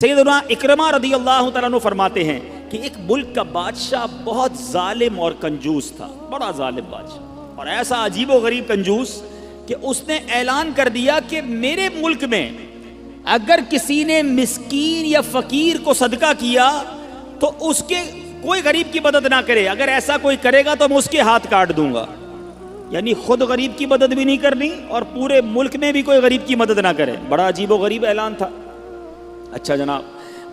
سیدنا اکرمہ رضی اللہ تعالیٰ عنہ فرماتے ہیں کہ ایک ملک کا بادشاہ بہت ظالم اور کنجوس تھا، بڑا ظالم بادشاہ، اور ایسا عجیب و غریب کنجوس کہ اس نے اعلان کر دیا کہ میرے ملک میں اگر کسی نے مسکین یا فقیر کو صدقہ کیا تو اس کے کوئی غریب کی مدد نہ کرے، اگر ایسا کوئی کرے گا تو میں اس کے ہاتھ کاٹ دوں گا۔ یعنی خود غریب کی مدد بھی نہیں کرنی اور پورے ملک میں بھی کوئی غریب کی مدد نہ کرے۔ بڑا عجیب و غریب اعلان تھا۔ اچھا جناب،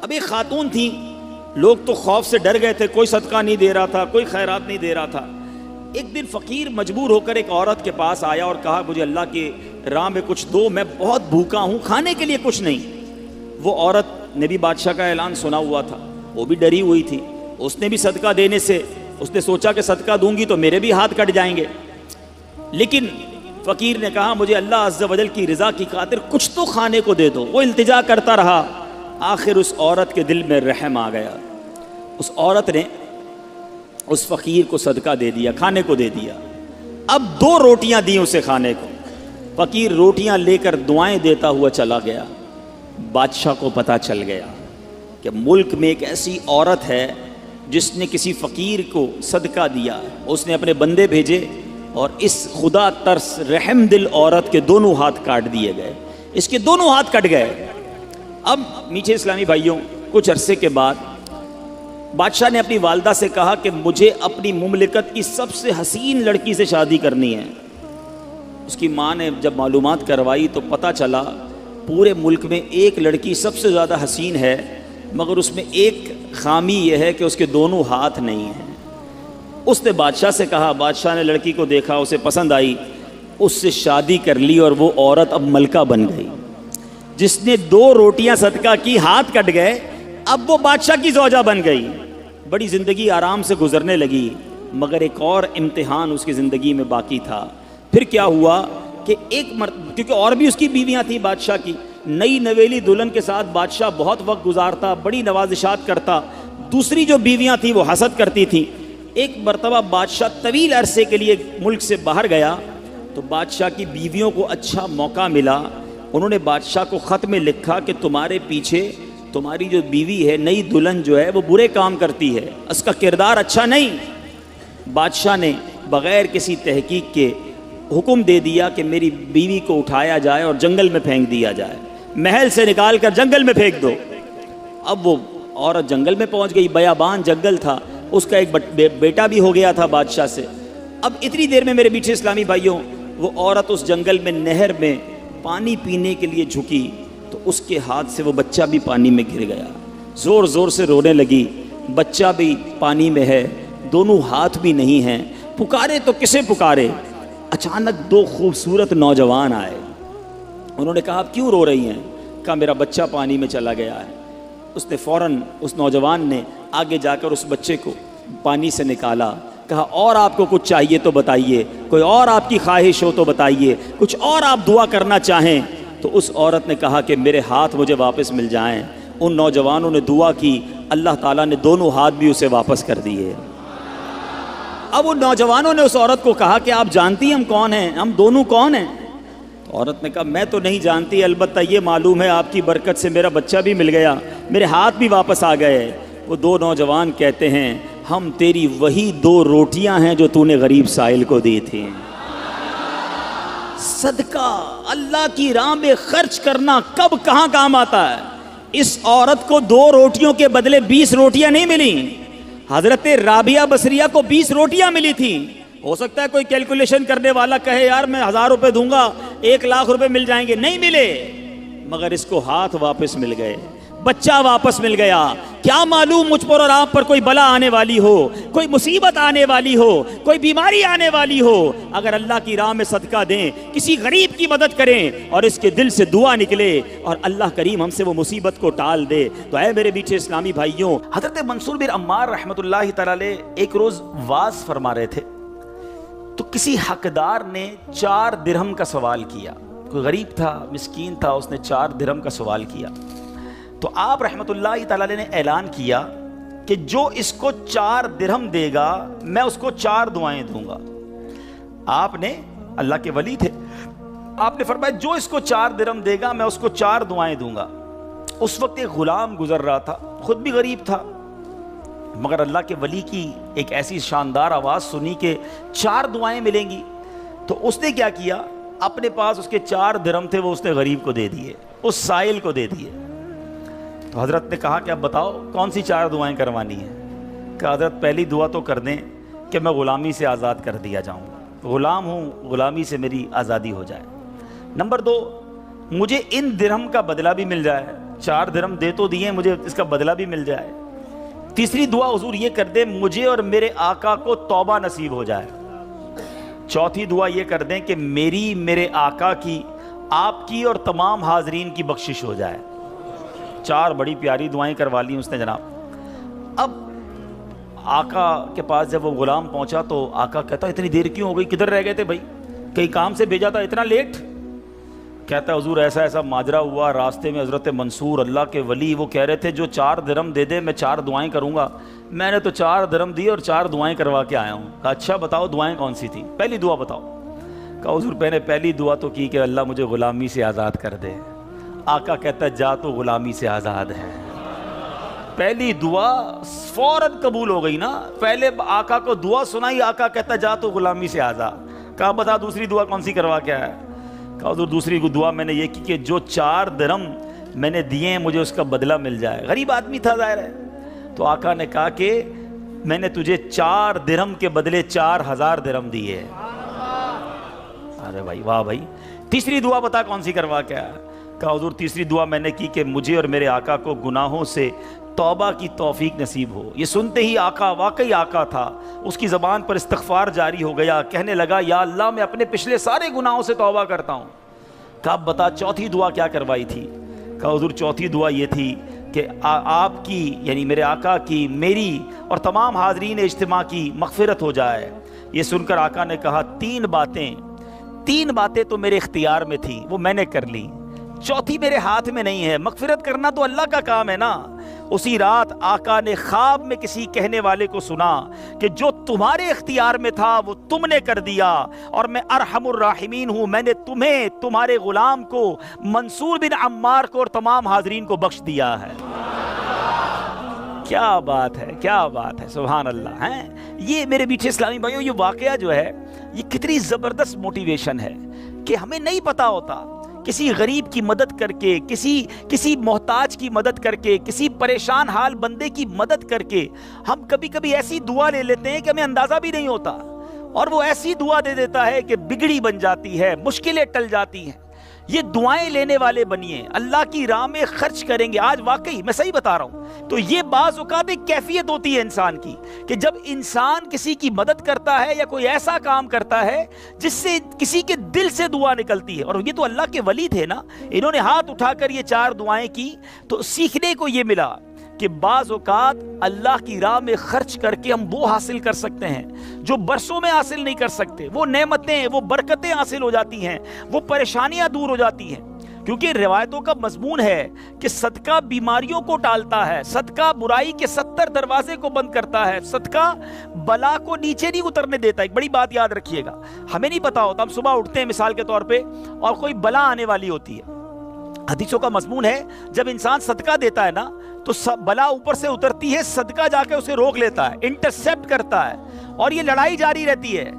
اب ایک خاتون تھی، لوگ تو خوف سے ڈر گئے تھے، کوئی صدقہ نہیں دے رہا تھا، کوئی خیرات نہیں دے رہا تھا۔ ایک دن فقیر مجبور ہو کر ایک عورت کے پاس آیا اور کہا مجھے اللہ کی راہ میں کچھ دو، میں بہت بھوکا ہوں، کھانے کے لیے کچھ نہیں۔ وہ عورت نے بھی بادشاہ کا اعلان سنا ہوا تھا، وہ بھی ڈری ہوئی تھی، اس نے بھی صدقہ دینے سے اس نے سوچا کہ صدقہ دوں گی تو میرے بھی ہاتھ کٹ جائیں گے، لیکن فقیر نے کہا مجھے اللہ عز و جل کی رضا کی خاطر کچھ تو کھانے کو دے دو۔ وہ التجا کرتا رہا، آخر اس عورت کے دل میں رحم آ گیا، اس عورت نے اس فقیر کو صدقہ دے دیا، کھانے کو دے دیا۔ اب 2 روٹیاں دی اسے کھانے کو، فقیر روٹیاں لے کر دعائیں دیتا ہوا چلا گیا۔ بادشاہ کو پتہ چل گیا کہ ملک میں ایک ایسی عورت ہے جس نے کسی فقیر کو صدقہ دیا۔ اس نے اپنے بندے بھیجے اور اس خدا ترس رحم دل عورت کے دونوں ہاتھ کاٹ دیے گئے، اس کے دونوں ہاتھ کٹ گئے۔ اب میٹھے اسلامی بھائیوں، کچھ عرصے کے بعد بادشاہ نے اپنی والدہ سے کہا کہ مجھے اپنی مملکت کی سب سے حسین لڑکی سے شادی کرنی ہے۔ اس کی ماں نے جب معلومات کروائی تو پتہ چلا پورے ملک میں ایک لڑکی سب سے زیادہ حسین ہے، مگر اس میں ایک خامی یہ ہے کہ اس کے دونوں ہاتھ نہیں ہیں۔ اس نے بادشاہ سے کہا، بادشاہ نے لڑکی کو دیکھا، اسے پسند آئی، اس سے شادی کر لی اور وہ عورت اب ملکہ بن گئی۔ جس نے 2 روٹیاں صدقہ کی، ہاتھ کٹ گئے، اب وہ بادشاہ کی زوجہ بن گئی۔ بڑی زندگی آرام سے گزرنے لگی، مگر ایک اور امتحان اس کی زندگی میں باقی تھا۔ پھر کیا ہوا کہ کیونکہ اور بھی اس کی بیویاں تھیں بادشاہ کی، نئی نویلی دلہن کے ساتھ بادشاہ بہت وقت گزارتا، بڑی نوازشات کرتا، دوسری جو بیویاں تھیں وہ حسد کرتی تھیں۔ ایک مرتبہ بادشاہ طویل عرصے کے لیے ملک سے باہر گیا تو بادشاہ کی بیویوں کو اچھا موقع ملا، انہوں نے بادشاہ کو خط میں لکھا کہ تمہارے پیچھے تمہاری جو بیوی ہے، نئی دلہن جو ہے، وہ برے کام کرتی ہے، اس کا کردار اچھا نہیں۔ بادشاہ نے بغیر کسی تحقیق کے حکم دے دیا کہ میری بیوی کو اٹھایا جائے اور جنگل میں پھینک دیا جائے، محل سے نکال کر جنگل میں پھینک دو۔ اب وہ عورت جنگل میں پہنچ گئی، بیابان جنگل تھا، اس کا ایک بیٹا بھی ہو گیا تھا بادشاہ سے۔ اب اتنی دیر میں میرے میٹھے اسلامی بھائیوں، وہ عورت اس جنگل میں نہر میں پانی پینے کے لیے جھکی تو اس کے ہاتھ سے وہ بچہ بھی پانی میں گر گیا، زور زور سے رونے لگی، بچہ بھی پانی میں ہے، دونوں ہاتھ بھی نہیں ہیں، پکارے تو کسے پکارے؟ اچانک 2 خوبصورت نوجوان آئے، انہوں نے کہا آپ کیوں رو رہی ہیں؟ کہا میرا بچہ پانی میں چلا گیا ہے۔ اس نے فوراً اس نوجوان نے آگے جا کر اس بچے کو پانی سے نکالا، کہا اور آپ کو کچھ چاہیے تو بتائیے، کوئی اور آپ کی خواہش ہو تو بتائیے، کچھ اور آپ دعا کرنا چاہیں تو۔ اس عورت نے کہا کہ میرے ہاتھ مجھے واپس مل جائیں۔ ان نوجوانوں نے دعا کی، اللہ تعالیٰ نے دونوں ہاتھ بھی اسے واپس کر دیے۔ اب ان نوجوانوں نے اس عورت کو کہا کہ آپ جانتی ہیں ہم کون ہیں، ہم دونوں کون ہیں؟ تو عورت نے کہا میں تو نہیں جانتی، البتہ یہ معلوم ہے آپ کی برکت سے میرا بچہ بھی مل گیا، میرے ہاتھ بھی واپس آ گئے۔ وہ 2 نوجوان کہتے ہیں ہم تیری وہی 2 روٹیاں ہیں جو تو نے غریب سائل کو دی تھی۔ صدقہ اللہ کی راہ میں خرچ کرنا کب کہاں کام آتا ہے۔ اس عورت کو 2 روٹیوں کے بدلے 20 روٹیاں نہیں ملیں، حضرت رابعہ بصریہ کو 20 روٹیاں ملی تھیں۔ ہو سکتا ہے کوئی کیلکولیشن کرنے والا کہے یار میں 1000 روپے دوں گا 1 لاکھ روپے مل جائیں گے، نہیں ملے، مگر اس کو ہاتھ واپس مل گئے، بچہ واپس مل گیا۔ کیا معلوم مجھ پر اور آپ پر کوئی بلا آنے والی ہو، کوئی مصیبت آنے والی ہو، کوئی بیماری آنے والی ہو، اگر اللہ کی راہ میں صدقہ دیں، کسی غریب کی مدد کریں اور اس کے دل سے دعا نکلے اور اللہ کریم ہم سے وہ مصیبت کو ٹال دے تو اے میرے میٹھے اسلامی بھائیوں، حضرت منصور بن عمار رحمۃ اللہ تعالی علیہ ایک روز واز فرما رہے تھے تو کسی حقدار نے 4 درہم کا سوال کیا۔ کوئی غریب تھا، مسکین تھا، اس نے 4 درہم کا سوال کیا تو آپ رحمۃ اللہ تعالی علیہ نے اعلان کیا کہ جو اس کو 4 درہم دے گا میں اس کو 4 دعائیں دوں گا۔ آپ نے، اللہ کے ولی تھے، آپ نے فرمایا جو اس کو 4 درہم دے گا میں اس کو 4 دعائیں دوں گا۔ اس وقت ایک غلام گزر رہا تھا، خود بھی غریب تھا، مگر اللہ کے ولی کی ایک ایسی شاندار آواز سنی کہ 4 دعائیں ملیں گی، تو اس نے کیا کیا، اپنے پاس اس کے 4 درہم تھے، وہ اس نے غریب کو دے دیے، اس سائل کو دے دیے۔ تو حضرت نے کہا کہ اب بتاؤ کون سی 4 دعائیں کروانی ہیں؟ کہ حضرت پہلی دعا تو کر دیں کہ میں غلامی سے آزاد کر دیا جاؤں، غلام ہوں، غلامی سے میری آزادی ہو جائے۔ نمبر 2، مجھے ان درہم کا بدلہ بھی مل جائے، 4 درہم دے تو دیے، مجھے اس کا بدلہ بھی مل جائے۔ تیسری دعا حضور یہ کر دیں مجھے اور میرے آقا کو توبہ نصیب ہو جائے۔ چوتھی دعا یہ کر دیں کہ میری، میرے آقا کی، آپ کی اور تمام حاضرین کی بخشش ہو جائے۔ 4 بڑی پیاری دعائیں کروا لی اس نے جناب۔ اب آقا کے پاس جب وہ غلام پہنچا تو آقا کہتا اتنی دیر کیوں ہو گئی، کدھر رہ گئے تھے بھائی، کئی کام سے بھیجا تھا، اتنا لیٹ؟ کہتا ہے حضور ایسا ایسا ماجرا ہوا، راستے میں حضرت منصور اللہ کے ولی وہ کہہ رہے تھے جو 4 درہم دے دے میں 4 دعائیں کروں گا، میں نے تو 4 درہم دی اور 4 دعائیں کروا کے آیا ہوں۔ کہا اچھا بتاؤ دعائیں کون سی تھیں، پہلی دعا بتاؤ۔ کہا حضور میں نے پہلی دعا تو کی کہ اللہ مجھے غلامی سے آزاد کر دے۔ آقا کہتا ہے جا تو غلامی سے آزاد ہے۔ پہلی دعا فوراً قبول ہو گئی نا، پہلے آقا کو دعا سنائی، آقا کہتا ہے جا تو غلامی سے آزاد۔ کہا بتا دوسری دعا کون سی کروا کے آیا؟ کہا حضور دوسری دعا میں نے یہ کی کہ جو 4 درہم میں نے دیے ہیں مجھے اس کا بدلہ مل جائے۔ غریب آدمی تھا ظاہر ہے، تو آقا نے کہا کہ میں نے تجھے 4 درہم کے بدلے 4000 درہم دیے۔ ارے بھائی واہ بھائی، تیسری دعا بتا کون سی کروا کے آیا؟ کہا حضور تیسری دعا میں نے کی کہ مجھے اور میرے آقا کو گناہوں سے توبہ کی توفیق نصیب ہو۔ یہ سنتے ہی آقا واقعی آقا تھا، اس کی زبان پر استغفار جاری ہو گیا، کہنے لگا یا اللہ میں اپنے پچھلے سارے گناہوں سے توبہ کرتا ہوں۔ کہا اب بتا چوتھی دعا کیا کروائی تھی؟ کہا حضور چوتھی دعا یہ تھی کہ آپ کی یعنی میرے آقا کی، میری اور تمام حاضرین اجتماع کی مغفرت ہو جائے۔ یہ سن کر آقا نے کہا 3 باتیں تو میرے اختیار میں تھیں، وہ میں نے کر لی، چوتھی میرے ہاتھ میں نہیں ہے، مغفرت کرنا تو اللہ کا کام ہے نا۔ اسی رات آقا نے خواب میں کسی کہنے والے کو سنا کہ جو تمہارے اختیار میں تھا وہ تم نے کر دیا، اور میں ارحم الراحمین ہوں، میں نے تمہیں، تمہارے غلام کو، منصور بن عمار کو اور تمام حاضرین کو بخش دیا ہے۔ کیا بات ہے، کیا بات ہے، سبحان اللہ ہے۔ یہ میرے میٹھے اسلامی بھائیوں، یہ واقعہ جو ہے یہ کتنی زبردست موٹیویشن ہے کہ ہمیں نہیں پتا ہوتا، کسی غریب کی مدد کر کے، کسی محتاج کی مدد کر کے، کسی پریشان حال بندے کی مدد کر کے ہم کبھی کبھی ایسی دعا لے لیتے ہیں کہ ہمیں اندازہ بھی نہیں ہوتا، اور وہ ایسی دعا دے دیتا ہے کہ بگڑی بن جاتی ہے، مشکلیں ٹل جاتی ہیں۔ یہ دعائیں لینے والے بنیے، اللہ کی راہ میں خرچ کریں گے۔ آج واقعی میں صحیح بتا رہا ہوں، تو یہ بعض اوقات ایک کیفیت ہوتی ہے انسان کی کہ جب انسان کسی کی مدد کرتا ہے یا کوئی ایسا کام کرتا ہے جس سے کسی کے دل سے دعا نکلتی ہے، اور یہ تو اللہ کے ولی تھے نا، انہوں نے ہاتھ اٹھا کر یہ 4 دعائیں کی، تو سیکھنے کو یہ ملا کہ بعض اوقات اللہ کی راہ میں خرچ کر کے ہم وہ حاصل کر سکتے ہیں جو برسوں میں حاصل نہیں کر سکتے، وہ نعمتیں، وہ برکتیں حاصل ہو جاتی ہیں، وہ پریشانیاں دور ہو جاتی ہیں۔ کیونکہ روایتوں کا مضمون ہے کہ صدقہ بیماریوں کو ٹالتا ہے، صدقہ برائی کے 70 دروازے کو بند کرتا ہے، صدقہ بلا کو نیچے نہیں اترنے دیتا۔ ایک بڑی بات یاد رکھیے گا، ہمیں نہیں پتا ہوتا، ہم صبح اٹھتے ہیں مثال کے طور پہ اور کوئی بلا آنے والی ہوتی ہے، حدیثوں کا مضمون ہے جب انسان صدقہ دیتا ہے نا تو بلا اوپر سے اترتی ہے، صدقہ جا کے اسے روک لیتا ہے، انٹرسیپٹ کرتا ہے، اور یہ لڑائی جاری رہتی ہے،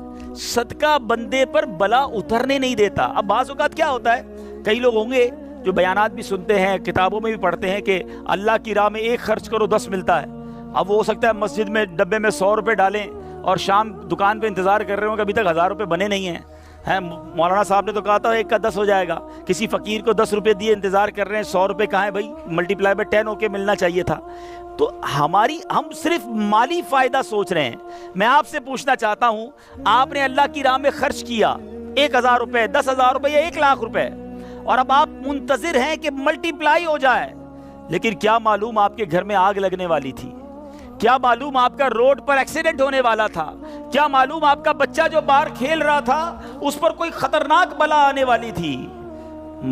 صدقہ بندے پر بلا اترنے نہیں دیتا۔ اب بعض اوقات کیا ہوتا ہے، کئی لوگ ہوں گے جو بیانات بھی سنتے ہیں، کتابوں میں بھی پڑھتے ہیں کہ اللہ کی راہ میں 1 خرچ کرو 10 ملتا ہے۔ اب وہ ہو سکتا ہے مسجد میں ڈبے میں 100 روپے ڈالیں اور شام دکان پہ انتظار کر رہے ہوں کہ ابھی تک 1000 روپے بنے نہیں ہیں۔ مولانا صاحب نے تو کہا تھا 1 کا 10 ہو جائے گا، کسی فقیر کو 10 روپے دیے انتظار کر رہے ہیں، 100 روپے کہاں ہے بھائی، ملٹی پلائی بائی 10 ہو کے ملنا چاہیے تھا۔ تو ہم صرف مالی فائدہ سوچ رہے ہیں۔ میں آپ سے پوچھنا چاہتا ہوں، آپ نے اللہ کی راہ میں خرچ کیا 1000 روپے، 10,000 روپے یا 1,00,000 روپے، اور اب آپ منتظر ہیں کہ ملٹی پلائی ہو جائے، لیکن کیا معلوم آپ کے گھر میں آگ لگنے والی تھی، کیا معلوم آپ کا روڈ پر ایکسیڈنٹ ہونے والا تھا، کیا معلوم آپ کا بچہ جو باہر کھیل رہا تھا اس پر کوئی خطرناک بلا آنے والی تھی،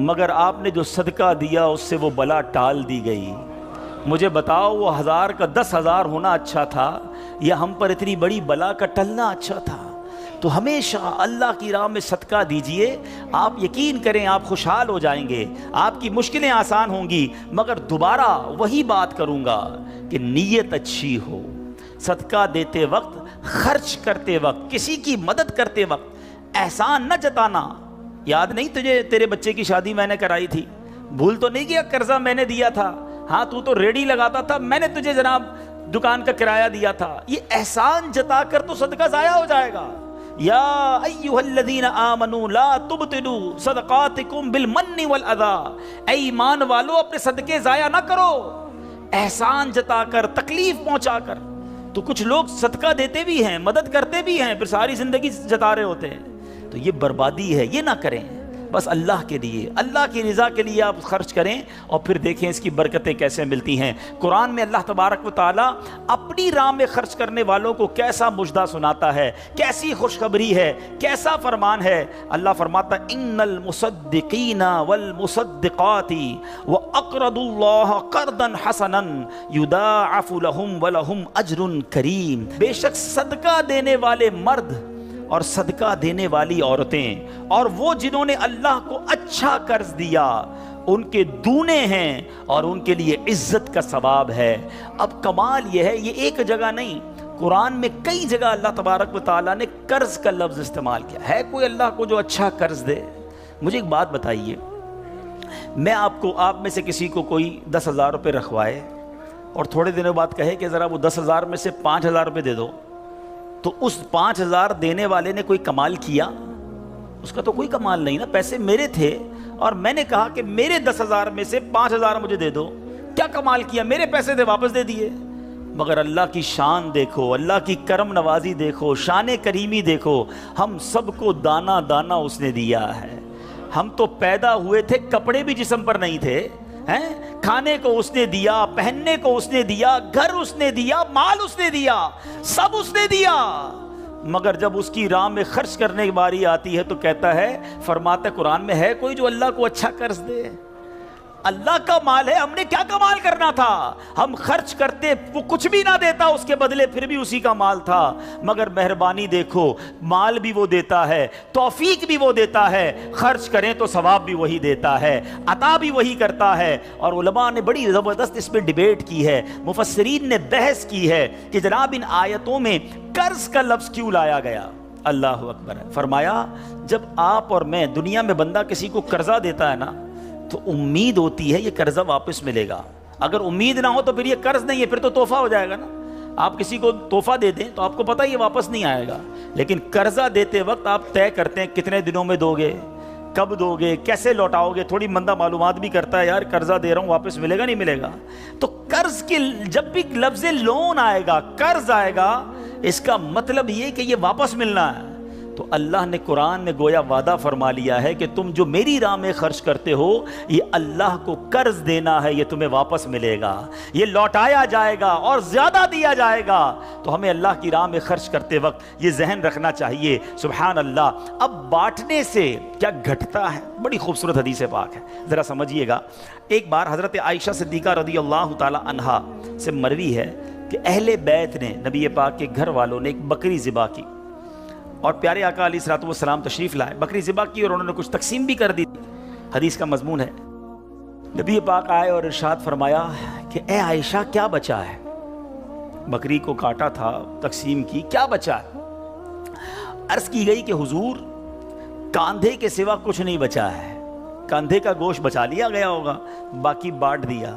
مگر آپ نے جو صدقہ دیا اس سے وہ بلا ٹال دی گئی۔ مجھے بتاؤ وہ 1000 کا 10,000 ہونا اچھا تھا یا ہم پر اتنی بڑی بلا کا ٹلنا اچھا تھا؟ تو ہمیشہ اللہ کی راہ میں صدقہ دیجئے، آپ یقین کریں آپ خوشحال ہو جائیں گے، آپ کی مشکلیں آسان ہوں گی، مگر دوبارہ وہی بات کروں گا کہ نیت اچھی ہو، صدقہ دیتے وقت، خرچ کرتے وقت، کسی کی مدد کرتے وقت احسان نہ جتانا۔ یاد نہیں تجھے تیرے بچے کی شادی میں نے کرائی تھی؟ بھول تو نہیں گیا قرضہ میں نے دیا تھا؟ ہاں تو ریڈی لگاتا تھا، میں نے تجھے جناب دکان کا کرایہ دیا تھا۔ یہ احسان جتا کر تو صدقہ ضائع ہو جائے گا۔ یا ایھا الذین آمنوا لا تبطلوا صدقاتکم بالمن والاذی، اے ایمان والو اپنے صدقے ضائع نہ کرو احسان جتا کر، تکلیف پہنچا کر۔ تو کچھ لوگ صدقہ دیتے بھی ہیں، مدد کرتے بھی ہیں، پھر ساری زندگی جتا رہے ہوتے ہیں، تو یہ بربادی ہے، یہ نہ کریں۔ بس اللہ کے لیے، اللہ کی رضا کے لیے آپ خرچ کریں اور پھر دیکھیں اس کی برکتیں کیسے ملتی ہیں۔ قرآن میں اللہ تبارک و تعالیٰ اپنی راہ میں خرچ کرنے والوں کو کیسا مژدہ سناتا ہے، کیسی خوشخبری ہے، کیسا فرمان ہے۔ اللہ فرماتا ہے ان المصدقین والمصدقات واقرضوا اللہ قرضا حسنا یضاعف لهم ولهم اجر کریم، بے شک صدقہ دینے والے مرد اور صدقہ دینے والی عورتیں اور وہ جنہوں نے اللہ کو اچھا قرض دیا، ان کے دونے ہیں اور ان کے لیے عزت کا ثواب ہے۔ اب کمال یہ ہے، یہ ایک جگہ نہیں، قرآن میں کئی جگہ اللہ تبارک و تعالیٰ نے قرض کا لفظ استعمال کیا ہے۔ کوئی اللہ کو جو اچھا قرض دے؟ مجھے ایک بات بتائیے، میں آپ میں سے کسی کو کوئی 10,000 روپے رکھوائے اور تھوڑے دنوں بعد کہے کہ ذرا وہ 10,000 میں سے 5,000 روپے دے دو، تو اس 5,000 دینے والے نے کوئی کمال کیا؟ اس کا تو کوئی کمال نہیں نا، پیسے میرے تھے اور میں نے کہا کہ میرے 10,000 میں سے 5,000 مجھے دے دو، کیا کمال کیا؟ میرے پیسے تھے، واپس دے دیے۔ مگر اللہ کی شان دیکھو، اللہ کی کرم نوازی دیکھو، شان کریمی دیکھو، ہم سب کو دانا دانا اس نے دیا ہے۔ ہم تو پیدا ہوئے تھے، کپڑے بھی جسم پر نہیں تھے، کھانے کو اس نے دیا، پہننے کو اس نے دیا، گھر اس نے دیا، مال اس نے دیا، سب اس نے دیا، مگر جب اس کی راہ میں خرچ کرنے کی باری آتی ہے تو کہتا ہے، فرماتا ہے قرآن میں، ہے کوئی جو اللہ کو اچھا قرض دے؟ اللہ کا مال ہے، ہم نے کیا کمال کرنا تھا؟ ہم خرچ کرتے، وہ کچھ بھی نہ دیتا اس کے بدلے، پھر بھی اسی کا مال تھا، مگر مہربانی دیکھو، مال بھی وہ دیتا ہے، توفیق بھی وہ دیتا ہے، خرچ کریں تو ثواب بھی وہی دیتا ہے، عطا بھی وہی کرتا ہے۔ اور علماء نے بڑی زبردست اس پہ ڈیبیٹ کی ہے، مفسرین نے بحث کی ہے کہ جناب ان آیتوں میں قرض کا لفظ کیوں لایا گیا؟ اللہ اکبر ہے۔ فرمایا جب آپ اور میں، دنیا میں بندہ کسی کو قرضہ دیتا ہے نا تو امید ہوتی ہے یہ قرضہ واپس ملے گا، اگر امید نہ ہو تو پھر یہ قرض نہیں ہے، پھر تو تحفہ ہو جائے گا نا۔ آپ کسی کو تحفہ دے دیں تو آپ کو پتہ یہ واپس نہیں آئے گا، لیکن قرضہ دیتے وقت آپ طے کرتے ہیں کتنے دنوں میں دو گے، کب دو گے، کیسے لوٹاؤ گے، تھوڑی بندہ معلومات بھی کرتا ہے، یار قرضہ دے رہا ہوں واپس ملے گا نہیں ملے گا۔ تو قرض کے جب بھی لفظ لون آئے گا، قرض آئے گا، اس کا مطلب یہ کہ یہ واپس ملنا ہے۔ تو اللہ نے قرآن میں گویا وعدہ فرما لیا ہے کہ تم جو میری راہ میں خرچ کرتے ہو، یہ اللہ کو قرض دینا ہے، یہ تمہیں واپس ملے گا، یہ لوٹایا جائے گا اور زیادہ دیا جائے گا۔ تو ہمیں اللہ کی راہ میں خرچ کرتے وقت یہ ذہن رکھنا چاہیے۔ سبحان اللہ۔ اب بانٹنے سے کیا گھٹتا ہے؟ بڑی خوبصورت حدیث پاک ہے، ذرا سمجھیے گا۔ ایک بار حضرت عائشہ صدیقہ رضی اللہ تعالی عنہا سے مروی ہے کہ اہل بیت نے، نبی پاک کے گھر والوں نے ایک بکری ذبح کی اور پیارے آقا علیہ الصلوۃ والسلام تشریف لائے، بکری ذبح کی اور انہوں نے کچھ تقسیم بھی کر دی۔ حدیث کا مضمون ہے، نبی پاک آئے اور ارشاد فرمایا کہ اے عائشہ کیا بچا ہے؟ بکری کو کاٹا تھا، تقسیم کی، کیا بچا ہے؟ عرض کی گئی کہ حضور کاندھے کے سوا کچھ نہیں بچا ہے، کاندھے کا گوشت بچا لیا گیا ہوگا، باقی بانٹ دیا۔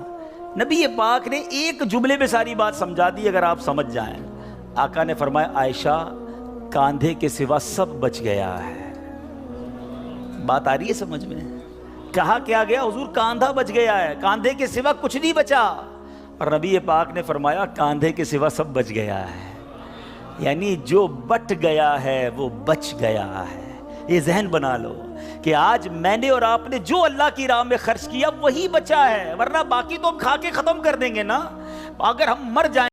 نبی پاک نے ایک جملے میں ساری بات سمجھا دی، اگر آپ سمجھ جائیں۔ آقا نے فرمایا عائشہ کاندھے کے سوا سب بچ گیا ہے۔ بات آ رہی ہے سمجھ میں؟ کہا کیا گیا؟ حضور کاندھا بچ گیا ہے، کاندھے کے سوا کچھ نہیں بچا، اور نبی پاک نے فرمایا کاندھے کے سوا سب بچ گیا ہے، یعنی جو بٹ گیا ہے وہ بچ گیا ہے۔ یہ ذہن بنا لو کہ آج میں نے اور آپ نے جو اللہ کی راہ میں خرچ کیا وہی بچا ہے، ورنہ باقی تو ہم کھا کے ختم کر دیں گے نا۔ اگر ہم مر جائیں